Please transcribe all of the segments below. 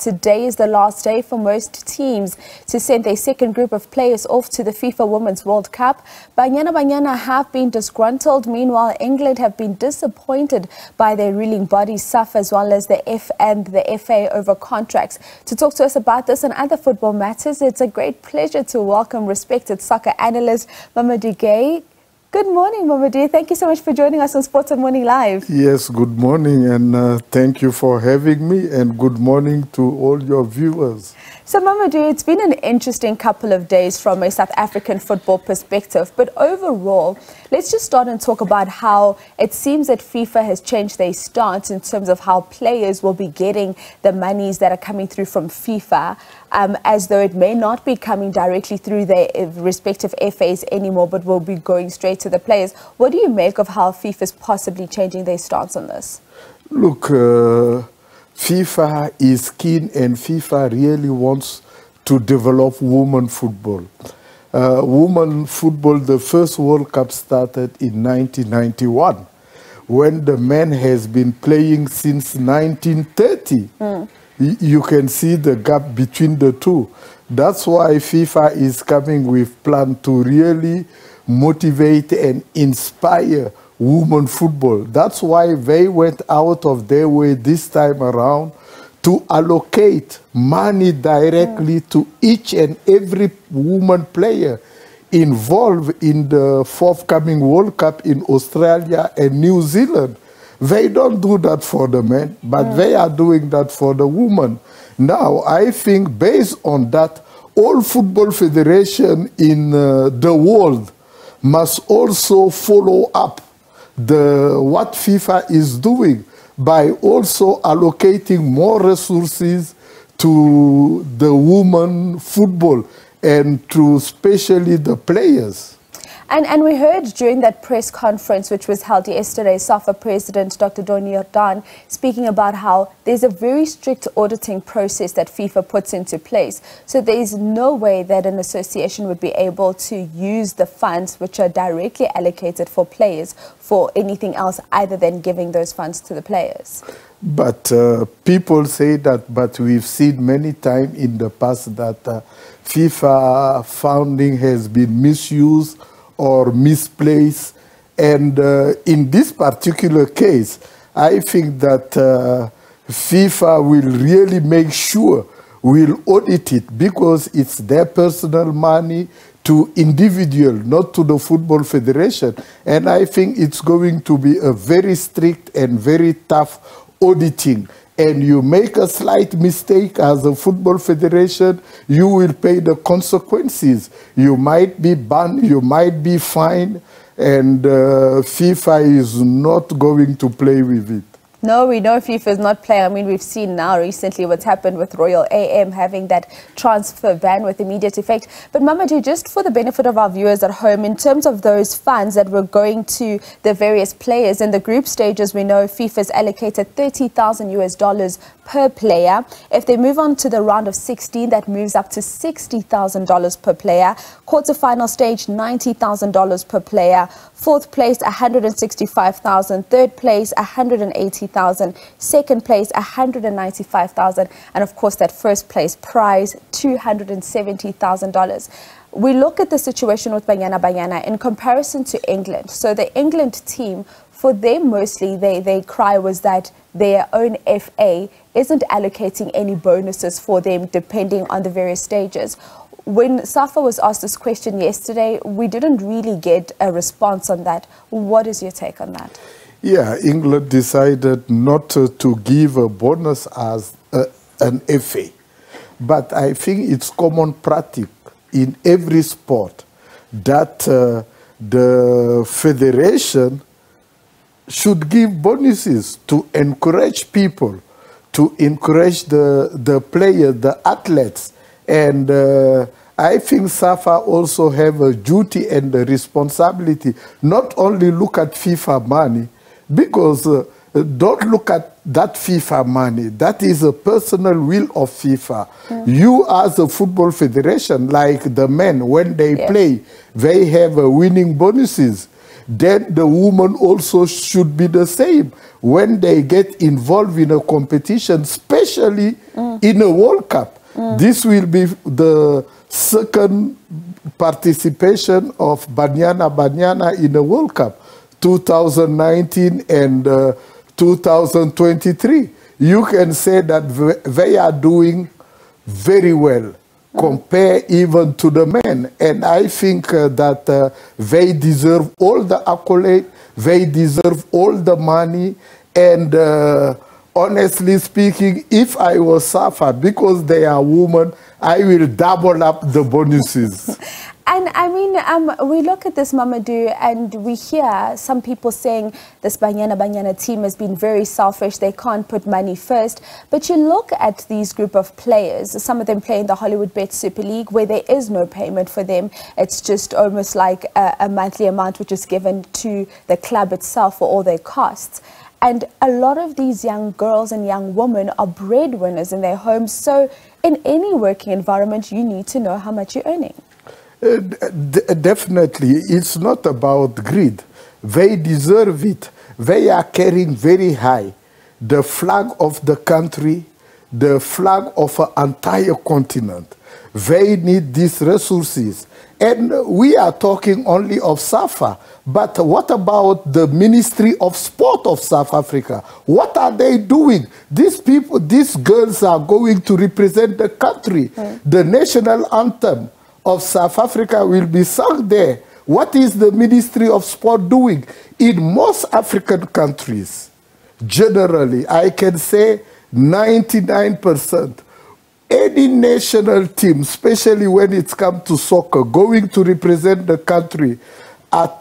today is the last day for most teams to send their second group of players off to the FIFA Women's World Cup. Banyana have been disgruntled. Meanwhile, England have been disappointed by their ruling body, Safa, as well as the FA over contracts. To talk to us about this and other football matters, it's a great pleasure to welcome respected soccer analyst Mamadou Gaye. Good morning, Mamadou. Thank you so much for joining us on Sports and Morning Live. Yes, good morning, and thank you for having me, and good morning to all your viewers. So, Mamadou, it's been an interesting couple of days from a South African football perspective, but overall, let's just start and talk about how it seems that FIFA has changed their stance in terms of how players will be getting the monies that are coming through from FIFA, as though it may not be coming directly through their respective FAs anymore, but will be going straight to the players. What do you make of how FIFA is possibly changing their stance on this? Look, FIFA is keen, and FIFA really wants to develop women football. Women football, the first World Cup started in 1991, when the men has been playing since 1930. You can see the gap between the two. That's why FIFA is coming with plan to really motivate and inspire women football. That's why they went out of their way this time around to allocate money directly to each and every woman player involved in the forthcoming World Cup in Australia and New Zealand. They don't do that for the men, but they are doing that for the women. Now, I think based on that, all football federations in the world must also follow up what FIFA is doing by also allocating more resources to the women football and to especially the players. And we heard during that press conference, which was held yesterday, Safa President Dr. Doni Jordan speaking about how there's a very strict auditing process that FIFA puts into place. So there's no way that an association would be able to use the funds which are directly allocated for players for anything else other than giving those funds to the players. But people say that, but we've seen many times in the past that FIFA funding has been misused or misplaced. And in this particular case, I think that FIFA will really make sure, will audit it, because it's their personal money to individual, not to the Football Federation. And I think it's going to be a very strict and very tough auditing. And you make a slight mistake as a football federation, you will pay the consequences. You might be banned, you might be fined, and FIFA is not going to play with it. No, we know FIFA is not playing. I mean, we've seen now recently what's happened with Royal AM having that transfer ban with immediate effect. But Mamadou, just for the benefit of our viewers at home, in terms of those funds that were going to the various players in the group stages, we know FIFA's allocated $30,000 per player. If they move on to the round of 16, that moves up to $60,000 per player. Quarterfinal stage, $90,000 per player. Fourth place, $165,000. Third place, $180,000. Second place, $195,000. And of course, that first place prize, $270,000. We look at the situation with Banyana in comparison to England. So the England team, for them mostly, their cry was that their own FA isn't allocating any bonuses for them depending on the various stages. When Safa was asked this question yesterday, we didn't really get a response on that. What is your take on that? Yeah, England decided not to give a bonus as an FA. But I think it's common practice in every sport that the federation should give bonuses to encourage people, to encourage the players, the athletes. And I think Safa also have a duty and a responsibility, not only look at FIFA money, because don't look at that FIFA money. That is a personal will of FIFA. You as a football federation, like the men, when they play, they have winning bonuses. then the women also should be the same. When they get involved in a competition, especially in a World Cup, this will be the second participation of Banyana in the World Cup, 2019 and 2023. You can say that they are doing very well, compare even to the men. And I think that they deserve all the accolade, they deserve all the money. And honestly speaking, if I was Safa, because they are women, I will double up the bonuses. And I mean, we look at this, Mamadou, and we hear some people saying this Banyana team has been very selfish. They can't put money first. But you look at these group of players, some of them play in the Hollywood Bet Super League, where there is no payment for them. It's just almost like a monthly amount which is given to the club itself for all their costs. And a lot of these young girls and young women are breadwinners in their homes. So in any working environment, you need to know how much you're earning. Definitely, it's not about greed. They deserve it. They are carrying very high the flag of the country, the flag of an entire continent. They need these resources. And we are talking only of Safa. But what about the Ministry of Sport of South Africa? What are they doing? These people, these girls are going to represent the country. The national anthem of South Africa will be sung there. What is the Ministry of Sport doing? In most African countries, generally, I can say 99%, any national team, especially when it comes to soccer, going to represent the country at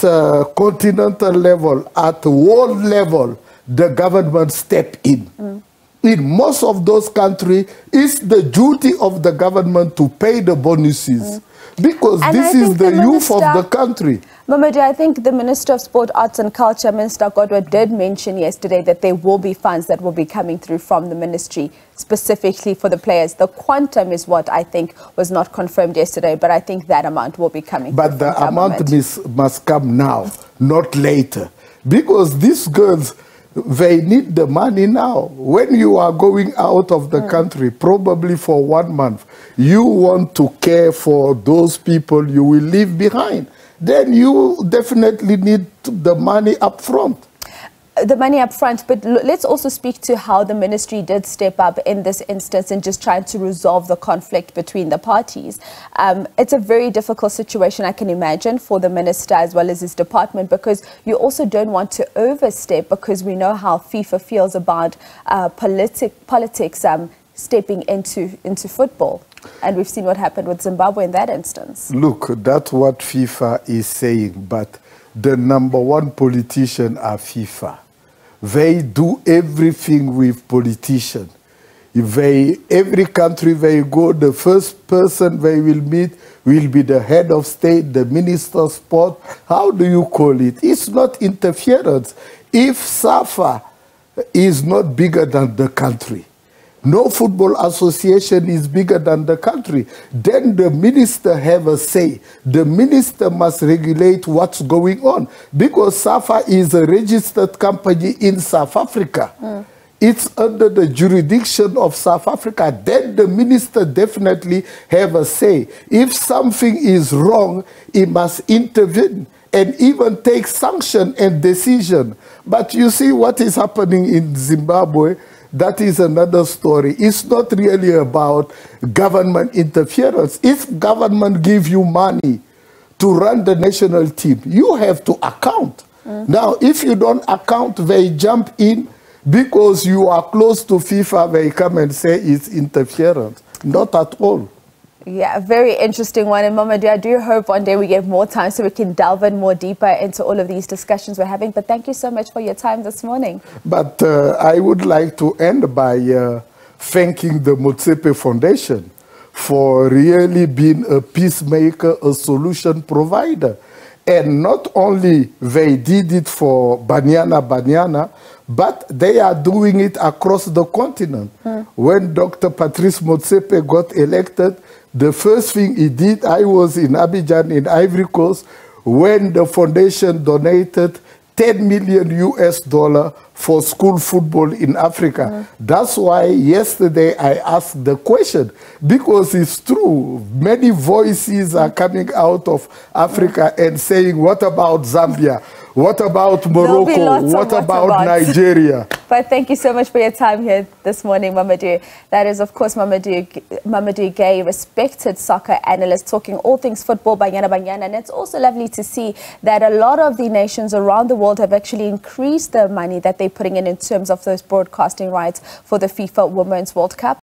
continental level, at world level, the government step in. In most of those countries, it's the duty of the government to pay the bonuses. Because and this is the youth of the country. Mamadou, I think the Minister of Sport, Arts and Culture, Minister Godwin, did mention yesterday that there will be funds that will be coming through from the ministry specifically for the players. The quantum is what I think was not confirmed yesterday, but I think that amount will be coming but the amount must come now, not later. Because these girls, they need the money now. When you are going out of the country, probably for 1 month, you want to care for those people you will leave behind. Then you definitely need the money up front. The money up front, but let's also speak to how the ministry did step up in this instance and just trying to resolve the conflict between the parties. It's a very difficult situation, I can imagine, for the minister as well as his department, because you also don't want to overstep, because we know how FIFA feels about politics stepping into football. And we've seen what happened with Zimbabwe in that instance. Look, that's what FIFA is saying, but the #1 politician are FIFA. They do everything with politicians. Every country they go, the first person they will meet will be the head of state, the minister of sport. How do you call it? It's not interference. If Safa is not bigger than the country, no football association is bigger than the country, then the minister have a say. The minister must regulate what's going on, because Safa is a registered company in South Africa. It's under the jurisdiction of South Africa. Then the minister definitely have a say. If something is wrong, he must intervene and even take sanction and decision. But you see what is happening in Zimbabwe. That is another story. It's not really about government interference. If government give you money to run the national team, you have to account. Now, if you don't account, they jump in because you are close to FIFA, they come and say it's interference. Not at all. Yeah, a very interesting one. And Mamadou, I do hope one day we get more time so we can delve in more deeper into all of these discussions we're having. But thank you so much for your time this morning. But I would like to end by thanking the Motsepe Foundation for really being a peacemaker, a solution provider. And not only they did it for Banyana, but they are doing it across the continent. When Dr. Patrice Motsepe got elected, the first thing he did, I was in Abidjan in Ivory Coast, when the foundation donated 10 million US dollar for school football in Africa. That's why yesterday I asked the question, because it's true. Many voices are coming out of Africa and saying, what about Zambia? What about Morocco? What about Nigeria? But thank you so much for your time here this morning, Mamadou. That is, of course, Mamadou Gaye, respected soccer analyst, talking all things football, Banyana. And it's also lovely to see that a lot of the nations around the world have actually increased the money that they're putting in terms of those broadcasting rights for the FIFA Women's World Cup.